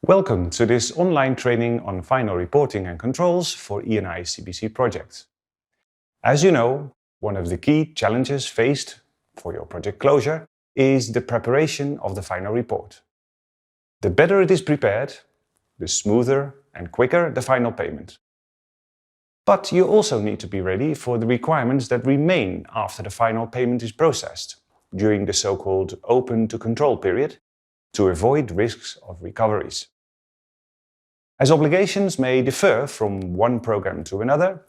Welcome to this online training on final reporting and controls for E&I CBC projects. As you know, one of the key challenges faced for your project closure is the preparation of the final report. The better it is prepared, the smoother and quicker the final payment. But you also need to be ready for the requirements that remain after the final payment is processed, during the so-called open to control period, to avoid risks of recoveries. As obligations may differ from one program to another,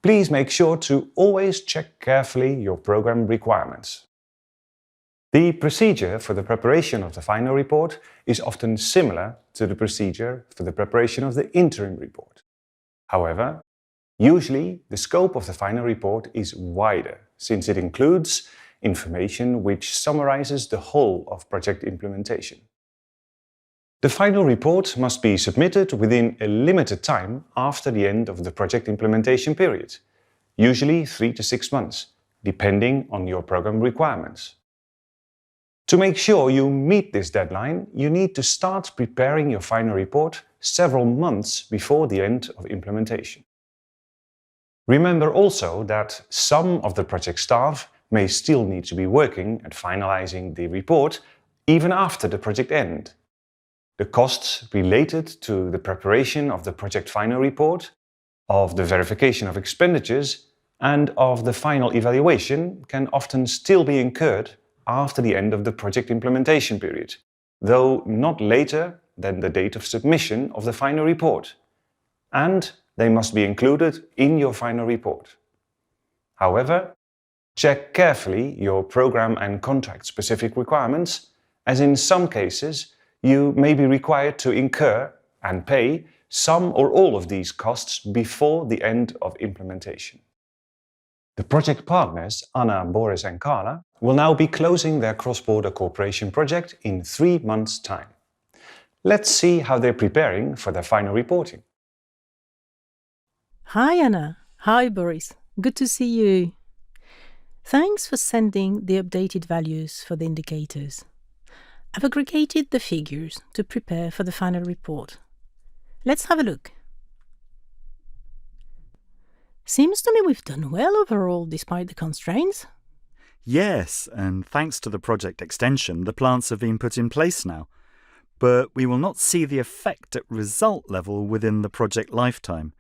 please make sure to always check carefully your program requirements. The procedure for the preparation of the final report is often similar to the procedure for the preparation of the interim report. However, usually the scope of the final report is wider, since it includes information which summarizes the whole of project implementation. The final report must be submitted within a limited time after the end of the project implementation period, usually 3 to 6 months, depending on your program requirements. To make sure you meet this deadline, you need to start preparing your final report several months before the end of implementation. Remember also that some of the project staff may still need to be working at finalizing the report even after the project end. The costs related to the preparation of the project final report, of the verification of expenditures, and of the final evaluation can often still be incurred after the end of the project implementation period, though not later than the date of submission of the final report. And they must be included in your final report. However, check carefully your program and contract-specific requirements, as in some cases, you may be required to incur and pay some or all of these costs before the end of implementation. The project partners, Anna, Boris and Carla, will now be closing their cross-border cooperation project in 3 months' time. Let's see how they're preparing for their final reporting. Hi Anna. Hi Boris. Good to see you. Thanks for sending the updated values for the indicators. I've aggregated the figures to prepare for the final report. Let's have a look. Seems to me we've done well overall despite the constraints. Yes, and thanks to the project extension, the plants have been put in place now. But we will not see the effect at result level within the project lifetime,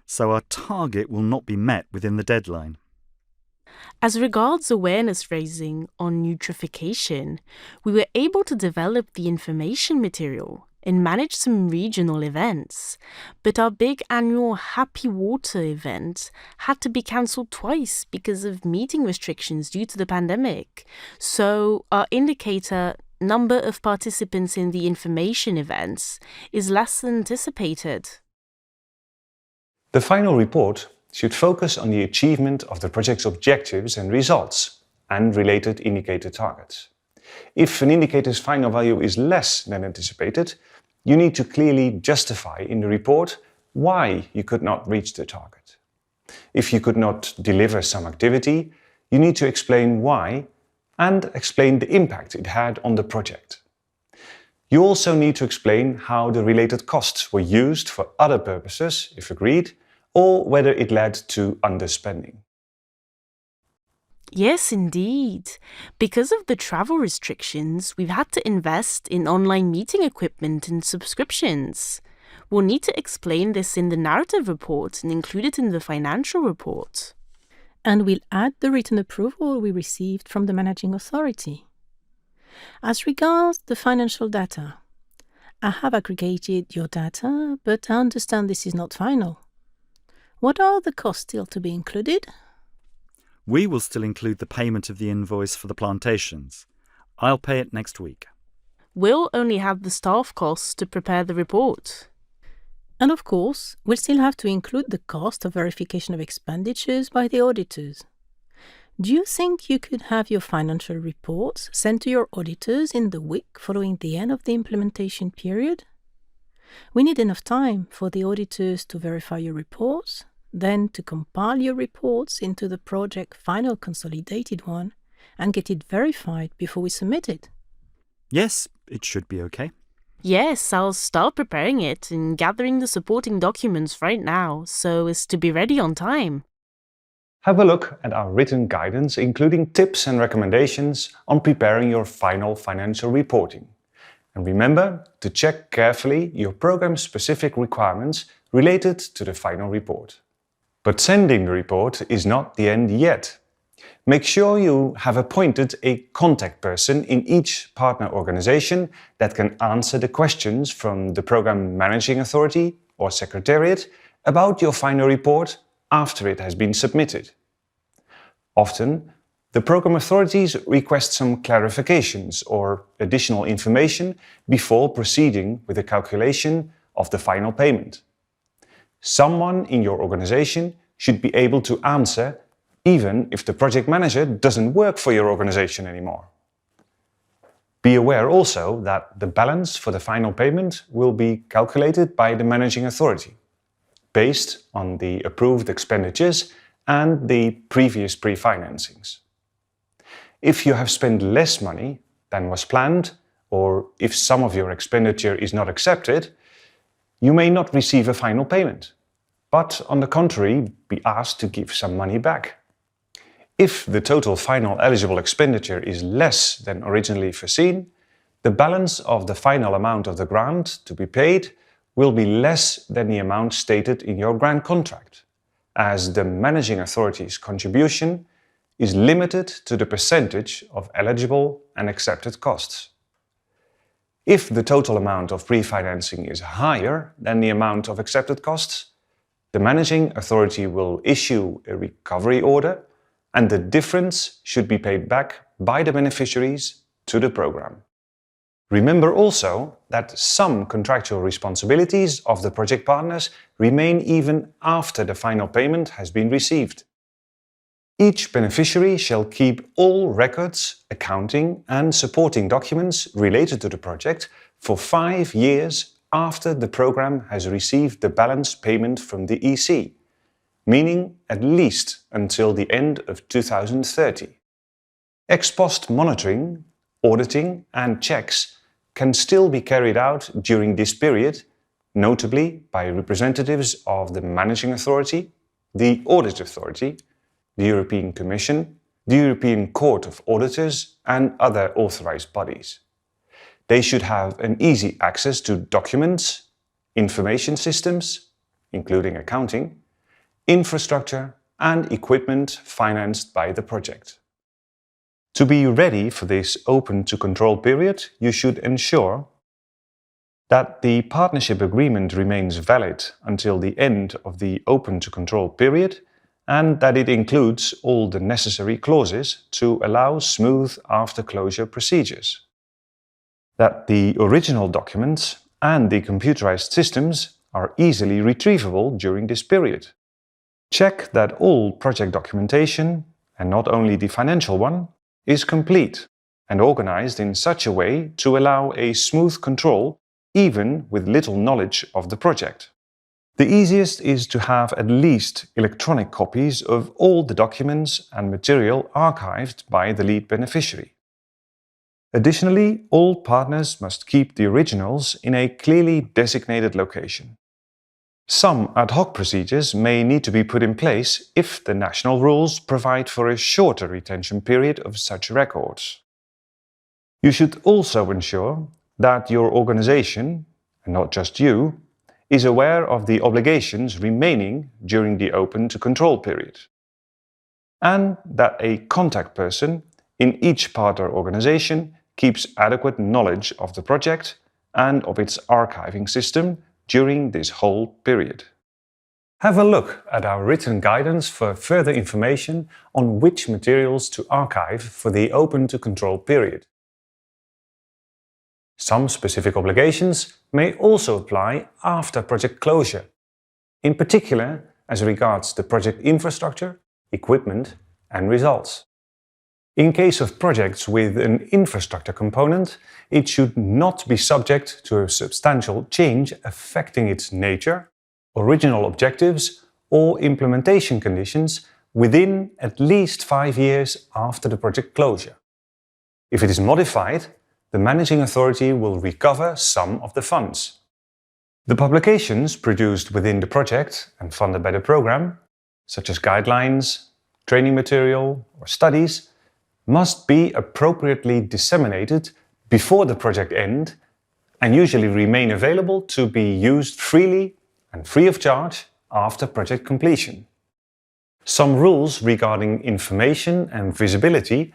so our target will not be met within the deadline. As regards awareness raising on eutrophication, we were able to develop the information material and manage some regional events, but our big annual Happy Water event had to be cancelled twice because of meeting restrictions due to the pandemic. So our indicator, number of participants in the information events, is less than anticipated. The final report should focus on the achievement of the project's objectives and results and related indicator targets. If an indicator's final value is less than anticipated, you need to clearly justify in the report why you could not reach the target. If you could not deliver some activity, you need to explain why and explain the impact it had on the project. You also need to explain how the related costs were used for other purposes, if agreed, or whether it led to underspending. Yes, indeed. Because of the travel restrictions, we've had to invest in online meeting equipment and subscriptions. We'll need to explain this in the narrative report and include it in the financial report. And we'll add the written approval we received from the managing authority. As regards the financial data, I have aggregated your data, but I understand this is not final. What are the costs still to be included? We will still include the payment of the invoice for the plantations. I'll pay it next week. We'll only have the staff costs to prepare the report. And of course, we'll still have to include the cost of verification of expenditures by the auditors. Do you think you could have your financial reports sent to your auditors in the week following the end of the implementation period? We need enough time for the auditors to verify your reports, then to compile your reports into the project final consolidated one and get it verified before we submit it. Yes, it should be okay. Yes, I'll start preparing it and gathering the supporting documents right now so as to be ready on time. Have a look at our written guidance, including tips and recommendations on preparing your final financial reporting. And remember to check carefully your program-specific requirements related to the final report. But sending the report is not the end yet. Make sure you have appointed a contact person in each partner organization that can answer the questions from the Program Managing Authority or Secretariat about your final report after it has been submitted. Often, the program authorities request some clarifications or additional information before proceeding with the calculation of the final payment. Someone in your organization should be able to answer even if the project manager doesn't work for your organization anymore. Be aware also that the balance for the final payment will be calculated by the managing authority, based on the approved expenditures and the previous pre-financings. If you have spent less money than was planned, or if some of your expenditure is not accepted, you may not receive a final payment, but on the contrary, be asked to give some money back. If the total final eligible expenditure is less than originally foreseen, the balance of the final amount of the grant to be paid will be less than the amount stated in your grant contract, as the managing authority's contribution is limited to the percentage of eligible and accepted costs. If the total amount of pre-financing is higher than the amount of accepted costs, the managing authority will issue a recovery order, and the difference should be paid back by the beneficiaries to the program. Remember also that some contractual responsibilities of the project partners remain even after the final payment has been received. Each beneficiary shall keep all records, accounting and supporting documents related to the project for 5 years after the program has received the balance payment from the EC, meaning at least until the end of 2030. Ex post monitoring, auditing and checks can still be carried out during this period, notably by representatives of the Managing Authority, the Audit Authority, the European Commission, the European Court of Auditors and other authorized bodies. They should have an easy access to documents, information systems, including accounting, infrastructure and equipment financed by the project. To be ready for this open to control period, you should ensure that the partnership agreement remains valid until the end of the open to control period and that it includes all the necessary clauses to allow smooth after-closure procedures. That the original documents and the computerized systems are easily retrievable during this period. Check that all project documentation, and not only the financial one, is complete and organized in such a way to allow a smooth control even with little knowledge of the project. The easiest is to have at least electronic copies of all the documents and material archived by the lead beneficiary. Additionally, all partners must keep the originals in a clearly designated location. Some ad hoc procedures may need to be put in place if the national rules provide for a shorter retention period of such records. You should also ensure that your organization, and not just you, is aware of the obligations remaining during the open to control period, and that a contact person in each partner organization keeps adequate knowledge of the project and of its archiving system during this whole period. Have a look at our written guidance for further information on which materials to archive for the open to control period. Some specific obligations may also apply after project closure, in particular as regards the project infrastructure, equipment and results. In case of projects with an infrastructure component, it should not be subject to a substantial change affecting its nature, original objectives or implementation conditions within at least 5 years after the project closure. If it is modified, the managing authority will recover some of the funds. The publications produced within the project and funded by the program, such as guidelines, training material or studies, must be appropriately disseminated before the project end and usually remain available to be used freely and free of charge after project completion. Some rules regarding information and visibility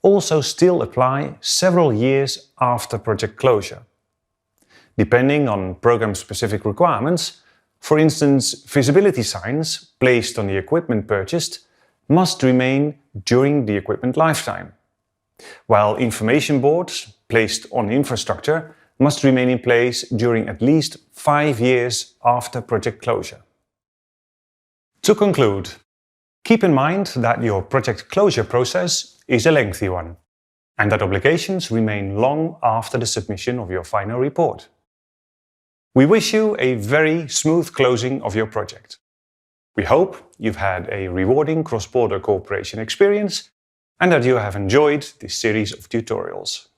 also still apply several years after project closure. Depending on program-specific requirements, for instance, visibility signs placed on the equipment purchased must remain during the equipment lifetime, while information boards placed on infrastructure must remain in place during at least 5 years after project closure. To conclude, keep in mind that your project closure process is a lengthy one, and that obligations remain long after the submission of your final report. We wish you a very smooth closing of your project. We hope you've had a rewarding cross-border cooperation experience and that you have enjoyed this series of tutorials.